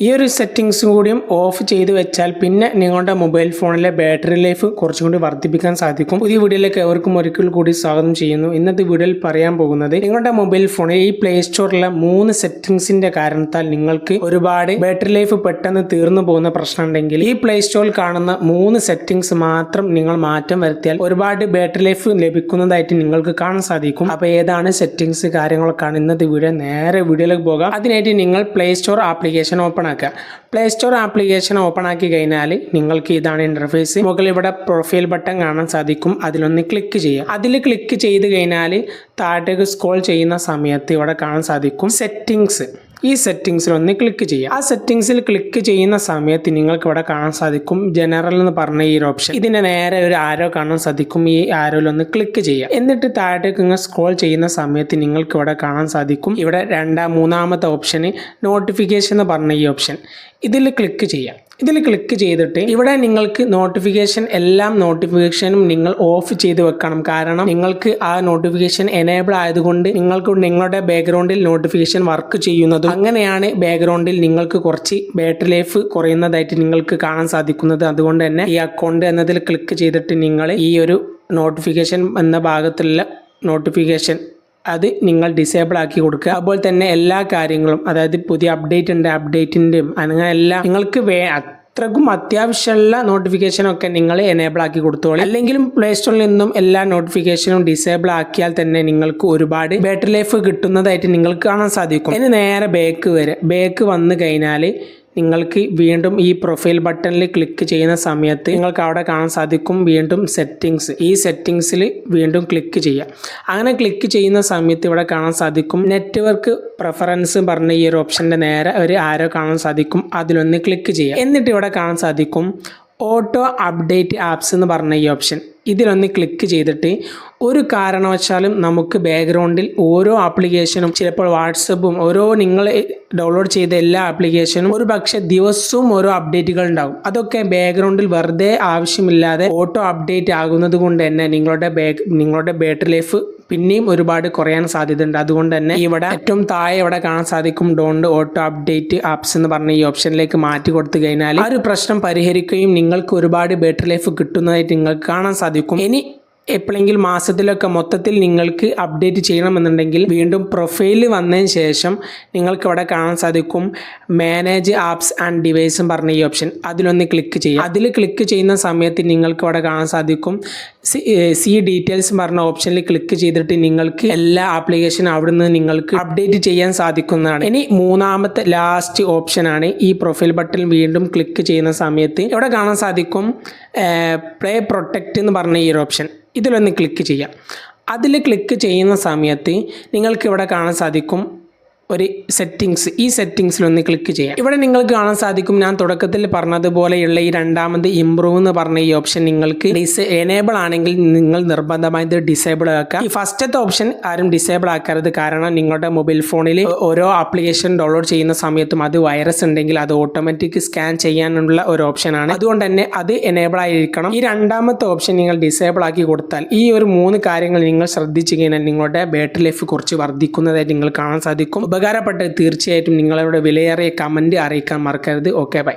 ഈ ഒരു സെറ്റിങ്സും കൂടിയും ഓഫ് ചെയ്ത് വെച്ചാൽ പിന്നെ നിങ്ങളുടെ മൊബൈൽ ഫോണിലെ ബാറ്ററി ലൈഫ് കുറച്ചും കൂടി വർദ്ധിപ്പിക്കാൻ സാധിക്കും. പുതിയ വീഡിയോയിലേക്ക് എവർക്കും ഒരിക്കൽ കൂടി സ്വാഗതം ചെയ്യുന്നു. ഇന്നത്തെ വീഡിയോയിൽ പറയാൻ പോകുന്നത് നിങ്ങളുടെ മൊബൈൽ ഫോണിൽ ഈ പ്ലേ സ്റ്റോറിലെ 3 സെറ്റിങ്സിന്റെ കാരണത്താൽ നിങ്ങൾക്ക് ഒരുപാട് ബാറ്ററി ലൈഫ് പെട്ടെന്ന് തീർന്നു പോകുന്ന പ്രശ്നം ഉണ്ടെങ്കിൽ ഈ പ്ലേ സ്റ്റോറിൽ കാണുന്ന 3 സെറ്റിങ്സ് മാത്രം നിങ്ങൾ മാറ്റം വരുത്തിയാൽ ഒരുപാട് ബാറ്ററി ലൈഫ് ലഭിക്കുന്നതായിട്ട് നിങ്ങൾക്ക് കാണാൻ സാധിക്കും. അപ്പോൾ ഏതാണ് സെറ്റിങ്സ് കാര്യങ്ങളൊക്കെയാണ് ഇന്നത്തെ വീഡിയോ. നേരെ വീഡിയോയിലേക്ക് പോകാം. അതിനായിട്ട് നിങ്ങൾ പ്ലേ സ്റ്റോർ ആപ്ലിക്കേഷൻ ഓപ്പൺ ആക്കുക. പ്ലേ സ്റ്റോർ ആപ്ലിക്കേഷൻ ഓപ്പൺ ആക്കി കഴിഞ്ഞാൽ നിങ്ങൾക്ക് ഇതാണ് ഇന്റർഫേസ്. മുകളിൽ ഇവിടെ പ്രൊഫൈൽ ബട്ടൺ കാണാൻ സാധിക്കും. അതിലൊന്ന് ക്ലിക്ക് ചെയ്യുക. അതിൽ ക്ലിക്ക് ചെയ്ത് കഴിഞ്ഞാൽ താഴേക്ക് സ്ക്രോൾ ചെയ്യുന്ന സമയത്ത് ഇവിടെ കാണാൻ സാധിക്കും സെറ്റിങ്സ്. ഈ സെറ്റിങ്സിൽ ഒന്ന് ക്ലിക്ക് ചെയ്യുക. ആ സെറ്റിങ്സിൽ ക്ലിക്ക് ചെയ്യുന്ന സമയത്ത് നിങ്ങൾക്ക് ഇവിടെ കാണാൻ സാധിക്കും ജനറൽ എന്ന് പറഞ്ഞ ഈ ഒരു ഓപ്ഷൻ. ഇതിന്റെ നേരെ ഒരു ആരോ കാണാൻ സാധിക്കും. ഈ ആരോയിൽ ഒന്ന് ക്ലിക്ക് ചെയ്യുക. എന്നിട്ട് താഴേക്ക് ഇങ്ങനെ സ്ക്രോൾ ചെയ്യുന്ന സമയത്ത് നിങ്ങൾക്ക് ഇവിടെ കാണാൻ സാധിക്കും ഇവിടെ മൂന്നാമത്തെ ഓപ്ഷന് നോട്ടിഫിക്കേഷൻ എന്ന് പറഞ്ഞ ഈ ഓപ്ഷൻ. ഇതിൽ ക്ലിക്ക് ചെയ്യാം. ഇതിൽ ക്ലിക്ക് ചെയ്തിട്ട് ഇവിടെ നിങ്ങൾക്ക് എല്ലാ നോട്ടിഫിക്കേഷനും നിങ്ങൾ ഓഫ് ചെയ്ത് വെക്കണം. കാരണം നിങ്ങൾക്ക് ആ നോട്ടിഫിക്കേഷൻ എനേബിൾ ആയതുകൊണ്ട് നിങ്ങൾക്ക് നിങ്ങളുടെ ബാക്ക്ഗ്രൗണ്ടിൽ നോട്ടിഫിക്കേഷൻ വർക്ക് ചെയ്യുന്നതും അങ്ങനെയാണ് ബാക്ക്ഗ്രൗണ്ടിൽ നിങ്ങൾക്ക് കുറച്ച് ബാറ്ററി ലൈഫ് കുറയുന്നതായിട്ട് നിങ്ങൾക്ക് കാണാൻ സാധിക്കുന്നത്. അതുകൊണ്ട് തന്നെ ഈ അക്കൗണ്ട് എന്നതിൽ ക്ലിക്ക് ചെയ്തിട്ട് നിങ്ങൾ ഈ ഒരു നോട്ടിഫിക്കേഷൻ എന്ന ഭാഗത്തുള്ള നോട്ടിഫിക്കേഷൻ അത് നിങ്ങൾ ഡിസേബിൾ ആക്കി കൊടുക്കുക. അതുപോലെ തന്നെ എല്ലാ കാര്യങ്ങളും, അതായത് പുതിയ അപ്ഡേറ്റ് ഉണ്ട്, അപ്ഡേറ്റിൻ്റെയും അങ്ങനെ എല്ലാം നിങ്ങൾക്ക് അത്രക്കും അത്യാവശ്യമുള്ള നോട്ടിഫിക്കേഷനൊക്കെ നിങ്ങൾ എനേബിൾ ആക്കി കൊടുത്തോളൂ. അല്ലെങ്കിലും പ്ലേ സ്റ്റോറിൽ നിന്നും എല്ലാ നോട്ടിഫിക്കേഷനും ഡിസേബിൾ ആക്കിയാൽ തന്നെ നിങ്ങൾക്ക് ഒരുപാട് ബാറ്ററി ലൈഫ് കിട്ടുന്നതായിട്ട് നിങ്ങൾക്ക് കാണാൻ സാധിക്കും. ഇനി നേരെ ബാക്ക് വന്നു കഴിഞ്ഞാൽ നിങ്ങൾക്ക് വീണ്ടും ഈ പ്രൊഫൈൽ ബട്ടണിൽ ക്ലിക്ക് ചെയ്യുന്ന സമയത്ത് നിങ്ങൾക്ക് അവിടെ കാണാൻ സാധിക്കും വീണ്ടും സെറ്റിങ്സ്. ഈ സെറ്റിങ്സിൽ വീണ്ടും ക്ലിക്ക് ചെയ്യുക. അങ്ങനെ ക്ലിക്ക് ചെയ്യുന്ന സമയത്ത് ഇവിടെ കാണാൻ സാധിക്കും നെറ്റ്വർക്ക് പ്രിഫറൻസ് പറഞ്ഞ ഈ ഒരു ഓപ്ഷൻ്റെ നേരെ ഒരു ആരോ കാണാൻ സാധിക്കും. അതിലൊന്ന് ക്ലിക്ക് ചെയ്യുക. എന്നിട്ട് ഇവിടെ കാണാൻ സാധിക്കും ഓട്ടോ അപ്ഡേറ്റ് ആപ്സ് എന്ന് പറഞ്ഞ ഈ ഓപ്ഷൻ. ഇതിലൊന്ന് ക്ലിക്ക് ചെയ്തിട്ട് ഒരു കാരണവശാലും നമുക്ക് ബാക്ക്ഗ്രൗണ്ടിൽ ഓരോ ആപ്ലിക്കേഷനും, ചിലപ്പോൾ വാട്സപ്പും, നിങ്ങൾ ഡൗൺലോഡ് ചെയ്ത എല്ലാ ആപ്ലിക്കേഷനും ഒരു പക്ഷേ ദിവസവും ഓരോ അപ്ഡേറ്റുകൾ ഉണ്ടാകും. അതൊക്കെ ബാക്ക്ഗ്രൗണ്ടിൽ വെറുതെ ആവശ്യമില്ലാതെ ഓട്ടോ അപ്ഡേറ്റ് ആകുന്നത് കൊണ്ട് തന്നെ നിങ്ങളുടെ ബാറ്ററി ലൈഫ് പിന്നെയും ഒരുപാട് കുറയാൻ സാധ്യതയുണ്ട്. അതുകൊണ്ട് തന്നെ ഇവിടെ ഏറ്റവും താഴെ ഇവിടെ കാണാൻ സാധിക്കും ഡോണ്ട് ഓട്ടോ അപ്ഡേറ്റ് ആപ്സ് എന്ന് പറഞ്ഞ ഈ ഓപ്ഷനിലേക്ക് മാറ്റി കൊടുത്തു കഴിഞ്ഞാൽ ആ ഒരു പ്രശ്നം പരിഹരിക്കുകയും നിങ്ങൾക്ക് ഒരുപാട് ബാറ്ററി ലൈഫ് കിട്ടുന്നതായിട്ട് നിങ്ങൾക്ക് കാണാൻ സാധിക്കും. ഇനി എപ്പോഴെങ്കിലും മാസത്തിലൊക്കെ മൊത്തത്തിൽ നിങ്ങൾക്ക് അപ്ഡേറ്റ് ചെയ്യണമെന്നുണ്ടെങ്കിൽ വീണ്ടും പ്രൊഫൈൽ വന്നതിന് ശേഷം നിങ്ങൾക്ക് ഇവിടെ കാണാൻ സാധിക്കും മാനേജ് ആപ്സ് ആൻഡ് ഡിവൈസും പറഞ്ഞ ഈ ഓപ്ഷൻ. അതിലൊന്ന് ക്ലിക്ക് ചെയ്യുക. അതിൽ ക്ലിക്ക് ചെയ്യുന്ന സമയത്ത് നിങ്ങൾക്ക് ഇവിടെ കാണാൻ സാധിക്കും സി ഡീറ്റെയിൽസ് പറഞ്ഞ ഓപ്ഷനിൽ ക്ലിക്ക് ചെയ്തിട്ട് നിങ്ങൾക്ക് എല്ലാ ആപ്ലിക്കേഷനും അവിടെ നിന്ന് നിങ്ങൾക്ക് അപ്ഡേറ്റ് ചെയ്യാൻ സാധിക്കുന്നതാണ്. ഇനി മൂന്നാമത്തെ ലാസ്റ്റ് ഓപ്ഷനാണ് ഈ പ്രൊഫൈൽ ബട്ടൺ വീണ്ടും ക്ലിക്ക് ചെയ്യുന്ന സമയത്ത് ഇവിടെ കാണാൻ സാധിക്കും പ്ലേ പ്രൊട്ടക്റ്റ് എന്ന് പറഞ്ഞ ഈ ഒരു ഓപ്ഷൻ. ഇതിലൊന്ന് ക്ലിക്ക് ചെയ്യാം. അതിൽ ക്ലിക്ക് ചെയ്യുന്ന സമയത്ത് നിങ്ങൾക്ക് ഇവിടെ കാണാൻ സാധിക്കും ഒരു സെറ്റിങ്സ്. ഈ സെറ്റിങ്സിലൊന്ന് ക്ലിക്ക് ചെയ്യാം. ഇവിടെ നിങ്ങൾക്ക് കാണാൻ സാധിക്കും ഞാൻ തുടക്കത്തിൽ പറഞ്ഞതുപോലെയുള്ള ഈ രണ്ടാമത് ഇംപ്രൂവ് എന്ന് പറഞ്ഞ ഈ ഓപ്ഷൻ നിങ്ങൾക്ക് എനേബിൾ ആണെങ്കിൽ നിങ്ങൾ നിർബന്ധമായത് ഡിസേബിൾ ആക്കുക. ഈ ഫസ്റ്റത്തെ ഓപ്ഷൻ ആരും ഡിസേബിൾ ആക്കരുത്. കാരണം നിങ്ങളുടെ മൊബൈൽ ഫോണിൽ ഓരോ ആപ്ലിക്കേഷൻ ഡൗൺലോഡ് ചെയ്യുന്ന സമയത്തും അത് വൈറസ് ഉണ്ടെങ്കിൽ അത് ഓട്ടോമാറ്റിക് സ്കാൻ ചെയ്യാനുള്ള ഒരു ഓപ്ഷനാണ്. അതുകൊണ്ട് തന്നെ അത് എനേബിൾ ആയിരിക്കണം. ഈ രണ്ടാമത്തെ ഓപ്ഷൻ നിങ്ങൾ ഡിസേബിൾ ആക്കി കൊടുത്താൽ ഈ ഒരു 3 കാര്യങ്ങൾ നിങ്ങൾ ശ്രദ്ധിച്ചു കഴിഞ്ഞാൽ നിങ്ങളുടെ ബാറ്ററി ലൈഫ് കുറച്ച് വർദ്ധിക്കുന്നതായിട്ട് നിങ്ങൾ കാണാൻ സാധിക്കും. ഉപകാരപ്പെട്ടത് തീർച്ചയായിട്ടും നിങ്ങളുടെ വിലയേറിയ കമൻറ്റ് അറിയിക്കാൻ മറക്കരുത്. Okay, by.